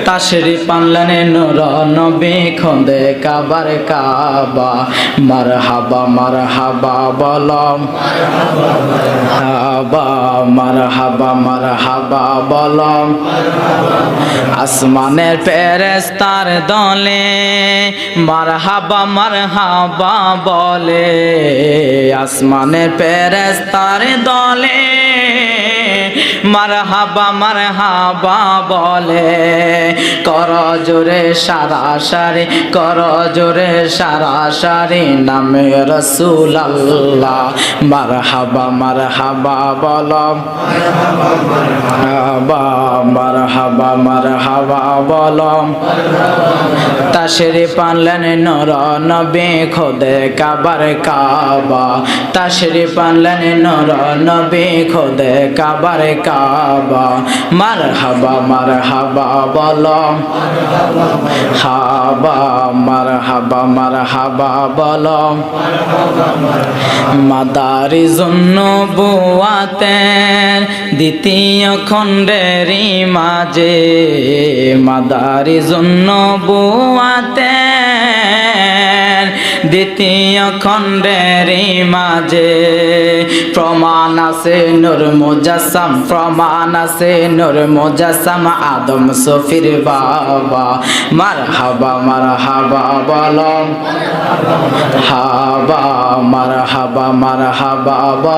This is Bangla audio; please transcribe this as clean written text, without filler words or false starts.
তাশরিফ আনলেন নূর নবী খোদে কাবার কাবা মারহাবা মারহাবা বলো মারহাবা মারহাবা মারহাবা বলো আসমানের ফেরেশতার দলে মারহাবা মারহাবা বলে আসমানের ফেরেশতার দলে মারহাবা মারহাবা বলে কর জোরে সারাসারি কর জোরে সারাসারি নামে রাসূলুল্লাহ মারহাবা মারহাবা বলো মারহাবা মারহাবা মারহাবা বলো তাশরিফ আনলেন নূর নবী খোদে কাবার কাবা তাশরিফ আনলেন নূর নবী খোদে কাবার কাবা মারহাবা মারহাবা বলো হাবা মারহাবা মারহাবা বলো মাদারিজুন নবুওয়াতের দ্বিতীয় খণ্ডেরই মাঝে মাদারিজুন নবুওয়াতের দ্বিতীয় খণ্ডেরই মাঝে প্রমাণ আছে নূর মুজাসসাম প্রমাণ আছে নূর মুজাসসাম আদম সফির বাবা মারহাবা মারহাবা বলো হাবা মারহাবা মারহাবা বলো